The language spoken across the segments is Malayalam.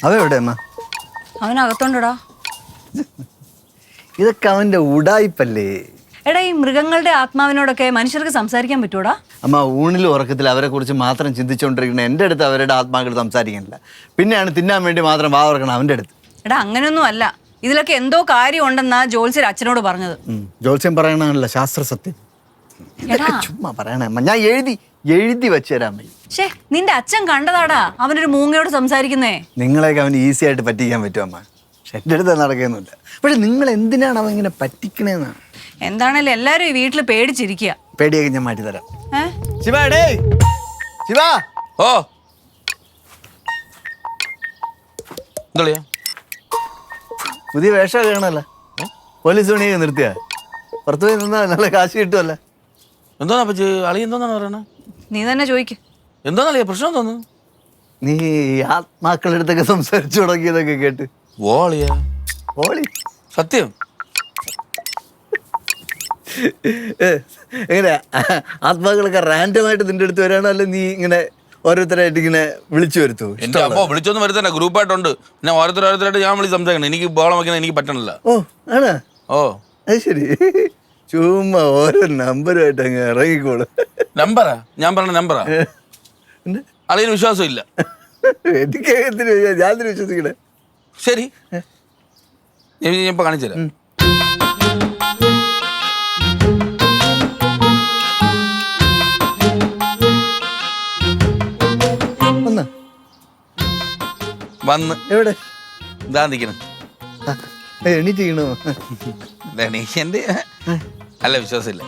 അവെവിടെ അമ്മ? അവനകത്തോണ്ടടാ. ഇതൊക്കെ അവന്റെ ഉടായിപ്പല്ലേ. എടാ, ഈ മൃഗങ്ങളുടെ ആത്മാവിനോടൊക്കെ മനുഷ്യർക്ക് സംസാരിക്കാൻ പറ്റൂടാ? അമ്മ, ഊണിലും ഉറക്കത്തിൽ അവരെ കുറിച്ച് മാത്രം ചിന്തിച്ചുകൊണ്ടിരിക്കുന്ന എൻ്റെ അടുത്ത് അവരുടെ ആത്മാക്കൾ സംസാരിക്കുന്നില്ല. പിന്നെയാണ് തിന്നാൻ വേണ്ടി മാത്രം വാ തുറക്കണം അവൻ്റെ അടുത്ത്. എടാ, അങ്ങനെയൊന്നും അല്ല. ഇതിലൊക്കെ എന്തോ കാര്യം ഉണ്ടെന്നാ ജോത്സ്യർ അച്ഛനോട് പറഞ്ഞത്. ജോത്സ്യം പറയണല്ല, ശാസ്ത്ര സത്യം. ഇതൊക്കെ ചുമ്മാ പറയണേ അമ്മ. ഞാൻ എഴുതി വെച്ചു തരാൻ മതി. ഷേ, നിന്റെ അച്ഛൻ കണ്ടതാടാ അവനൊരു മൂങ്ങയോട് സംസാരിക്കുന്നേ. നിങ്ങളെയൊക്കെ അവന് ഈസി ആയിട്ട് പറ്റിക്കാൻ പറ്റും അമ്മ. പക്ഷെ എൻ്റെ അടുത്ത് നടക്കുന്നില്ല. പക്ഷെ നിങ്ങൾ എന്തിനാണ് അവൻ ഇങ്ങനെ പറ്റിക്കണേന്നാണ്. എന്താണേലും എല്ലാരും ഈ വീട്ടിൽ പേടിച്ചിരിക്കുക. പേടിയൊക്കെ ഞാൻ മാറ്റി തരാം. ശിവ, ശിവ. ഓ എന്താ പുതിയ വേഷം കാണല്ലോ. പോലീസ് പണിയൊക്കെ നിർത്തിയ പുറത്തു പോയി നിന്നാ നല്ല കാശ് കിട്ടുമല്ലോ. എന്തോന്നാ പറ്റി? അളി എന്തോന്നാണ് പറയണേ? നീ തന്നെ ചോദിക്ക്. എന്തോന്നളിയ പ്രശ്നം തോന്നുന്നു? നീ ആത്മാക്കളുടെ അടുത്തൊക്കെ സംസാരിച്ചു തുടങ്ങിയതൊക്കെ കേട്ട്. ഓളിയാ? ഓളി സത്യം? എങ്ങനെ ആത്മാക്കളൊക്കെ റാൻഡമായിട്ട് നിന്റെ അടുത്ത് വരാണോ, അല്ലെ നീ ഇങ്ങനെ ഓരോരുത്തരായിട്ട് ഇങ്ങനെ വിളിച്ചു വരുത്തൂ? എന്റെ അപ്പോ വിളിച്ചൊന്നും വരുത്തണ്ട, ഗ്രൂപ്പായിട്ടുണ്ട്. പിന്നെ ഓരോരുത്തരായിട്ട് ഞാൻ വിളിച്ച് സംസാരിക്കണം. എനിക്ക് ബോളം വയ്ക്കാൻ എനിക്ക് പറ്റണില്ല. ഓ ആണോ? ഓ അത് ശരി. ചുമ്മാ ഓരോ നമ്പറുമായിട്ട് അങ്ങ് ഇറങ്ങിക്കോളൂ. നമ്പറാ? ഞാൻ പറഞ്ഞ നമ്പറാ? അളിയന് വിശ്വാസം ഇല്ല. എനിക്ക് ഞാൻ വിശ്വസിക്കണേ. ശരി, ഞാൻ ഇപ്പൊ കാണിച്ചു തരാം. വന്ന് എവിടെ? ഇതാ നിൽക്കണം. എണീറ്റോ? എന്റെ അല്ല, വിശ്വാസമില്ല.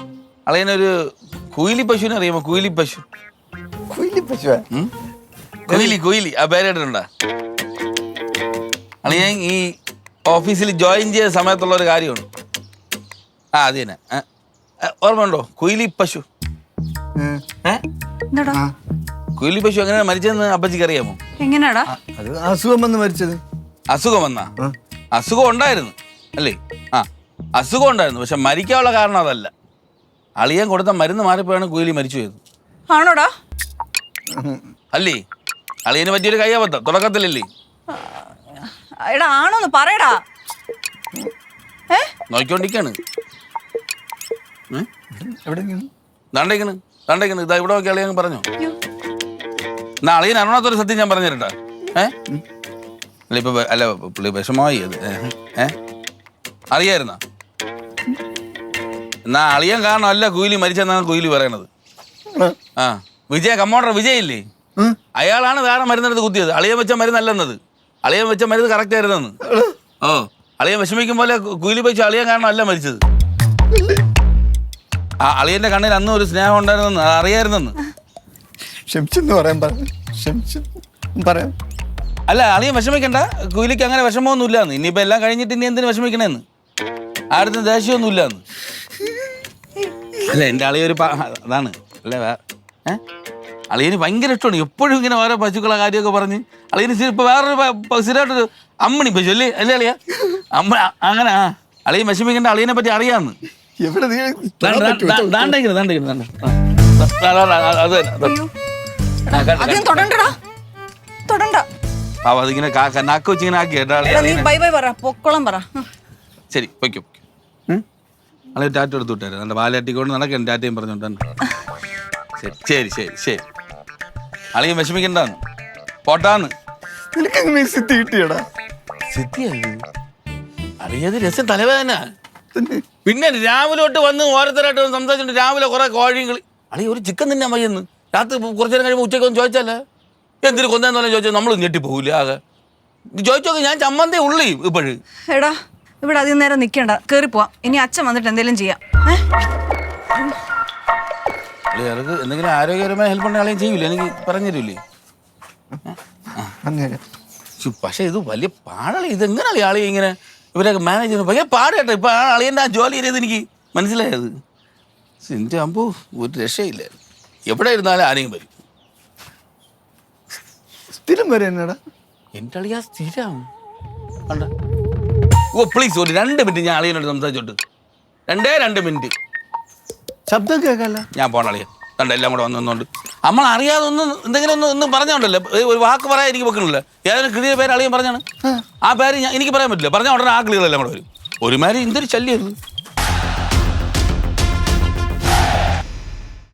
അളിയനൊരു കുയിലി പശുവിനെ അറിയാമോ? കുയിലി പശു. കുയിലി ആ പേരിട്ടുണ്ടാ? അളിയൻ ഈ ഓഫീസിൽ ജോയിൻ ചെയ്ത സമയത്തുള്ള ഒരു കാര്യമാണ്. അത് തന്നെ. ഓർമ്മയുണ്ടോ? കുയിലി പശു. കുയിലി പശു എങ്ങനെയാ മരിച്ചതെന്ന് അപ്പച്ചിക്ക് അറിയാമോ? എങ്ങനെയാടാ? അസുഖം വന്ന് മരിച്ചത്. അസുഖം വന്നാ? അസുഖം ഉണ്ടായിരുന്നു അല്ലേ? അസുഖം ഉണ്ടായിരുന്നു, പക്ഷെ മരിക്കാനുള്ള കാരണം അതല്ല. അളിയൻ കൊടുത്ത മരുന്ന് മാറിപ്പോയാണ് കുയിലി മരിച്ചു പോയത്. ആണോടാ? അല്ലേ? അളിയന് പറ്റിയൊരു കയ്യാബദ്ധം തുടക്കത്തിലല്ലേ? എടാ, ആണോന്ന് പറയടാ. നോക്കിക്കൊണ്ടിരിക്കാണ്. ദാണ്ടേക്കണ് ഇതാ ഇവിടെ നോക്കി അളിയൻ പറഞ്ഞോ. എന്നാ അളിയൻ അറിയണത്തൊരു സത്യം ഞാൻ പറഞ്ഞു തരട്ടാ. അല്ല ഇപ്പൊ അല്ല പുള്ളി വിഷമമായി അത്. അറിയായിരുന്ന? എന്നാ അളിയൻ കാരണം അല്ല കുയിലി മരിച്ചെന്നാണ് കുയിലി പറയണത്. കമ്മോണ്ടർ വിജയ് ഇല്ലേ, അയാളാണ് വേറെ മരുന്നെടുത്ത് കുത്തിയത്. അളിയൻ വെച്ച മരുന്നല്ലെന്നത്. അളിയൻ വെച്ച മരുന്ന് കറക്റ്റ് ആയിരുന്നെന്ന്. അളിയൻ വിഷമിക്കും പോലെ കുയിലി വെച്ച് അളിയൻ കാരണം അല്ല മരിച്ചത്. അളിയന്റെ കണ്ണിൽ അന്ന് ഒരു സ്നേഹം ഉണ്ടായിരുന്നെന്ന് അറിയായിരുന്നെന്ന്. അല്ല, അളിയൻ വിഷമിക്കണ്ട. കുയിലിക്ക് അങ്ങനെ വിഷമമൊന്നും ഇല്ലാന്ന്. ഇനിയിപ്പോ എല്ലാം കഴിഞ്ഞിട്ട് ഇനി എന്തിനു വിഷമിക്കണേന്ന്? ആരുടെ ദേഷ്യമൊന്നും ഇല്ലാന്ന്. അല്ല, എന്റെ അളിയൊരു അതാണ് അല്ലേ. അളിയന് ഭയങ്കര ഇഷ്ടമാണ്. എപ്പോഴും ഇങ്ങനെ ഓരോ പശുക്കളെ കാര്യമൊക്കെ പറഞ്ഞ് അളിയന് ഇപ്പൊ വേറൊരു സ്ഥിരമായിട്ടൊരു അമ്മണി പശു അല്ലേ അളിയ അമ്മ. അങ്ങനെ അളിയൻ വിഷമിക്കേണ്ട, അളിയനെ പറ്റി അറിയാന്ന്. അതിങ്ങനെ നാക്ക് വെച്ചിങ്ങനെ ആക്കി കേട്ടോ. ശരി, പൊയ്ക്കോ. അളിയ ടാറ്റ എടുത്ത് വിട്ടാரு. നല്ല വാലാട്ടിക്കൊണ്ട് നടക്കാൻ ടാറ്റയും പറഞ്ഞോണ്ട്. ശരി ശരി ശരി. അളിയൻ വിഷമിക്കണ്ടാന്ന് പോട്ടാന്ന്. അളിയത് രസം തലവേദന. പിന്നെ രാവിലെ തൊട്ട് വന്ന് ഓരോരുത്തരായിട്ട് സംസാരിച്ചിട്ട് രാവിലെ കുറെ കോഴികൾ. അളിയ ഒരു ചിക്കൻ തിന്നാൻ വയ്യെന്ന്. രാത്രി കുറച്ചു നേരം കഴിയുമ്പോൾ ഉച്ചയ്ക്ക് ഒന്ന് ചോദിച്ചാലേ എന്തിനു കൊന്നേന്ന് പറഞ്ഞാൽ ചോദിച്ചാൽ നമ്മൾ ഞെട്ടിപ്പോകില്ല. ആകെ ചോദിച്ചോക്കെ ഞാൻ ചമ്മന്തേ ഉള്ളി ഇപ്പോഴും. എടാ, ഇവിടെ അധികം നേരം നിൽക്കണ്ട, കയറി പോവാം. ഇനി അച്ഛൻ വന്നിട്ട് എന്തെങ്കിലും ചെയ്യാം. അളിയർക്ക് എന്തെങ്കിലും ആരോഗ്യപരമായ ഹെൽപ്പ് ഉണ്ടെങ്കിൽ അളിയൻ ചെയ്യൂല, എനിക്ക് പറഞ്ഞു തരൂലേ? പക്ഷെ ഇത് വലിയ പാടളി. ഇതെങ്ങനെ അളി ഇങ്ങനെ ഇവരൊക്കെ മാനേജ് ചെയ്യുന്നത് ഭയങ്കര പാട് കേട്ടോ. ഇപ്പൊ അളിയൻ്റെ ആ ജോലി ചെയ്തത് എനിക്ക് മനസ്സിലായത്. എൻ്റെ അമ്പോ ഒരു രക്ഷയില്ല. എവിടെ ഇരുന്നാലും ആരെങ്കിലും വരും. സ്ഥിരം വരെ എന്നടാ എൻ്റെ അളിയാ സ്ഥിരം കണ്ട. ഓ പ്ലീസ് ഒരു 2 മിനിറ്റ് ഞാൻ അളിയനോട് സംസാരിച്ചോട്ട്. 2 മിനിറ്റ് ശബ്ദം കേൾക്കല്ല. ഞാൻ പോണ അളിയ. കണ്ട എല്ലാം കൂടെ വന്നുകൊണ്ട് നമ്മൾ അറിയാതെ ഒന്നും എന്തെങ്കിലും ഒന്നും പറഞ്ഞോണ്ടല്ലോ ഒരു വാക്ക് പറയാൻ എനിക്ക് വെക്കണില്ല ഏതെങ്കിലും കിളിയുടെ പേര് അളിയൻ പറഞ്ഞാണ് ആ പേര് എനിക്ക് പറയാൻ പറ്റില്ല പറഞ്ഞാൽ ഉടനെ ആ കിളികളെല്ലാം കൂടെ വരും ഒരുമാതിരി എന്തൊരു ശല്യം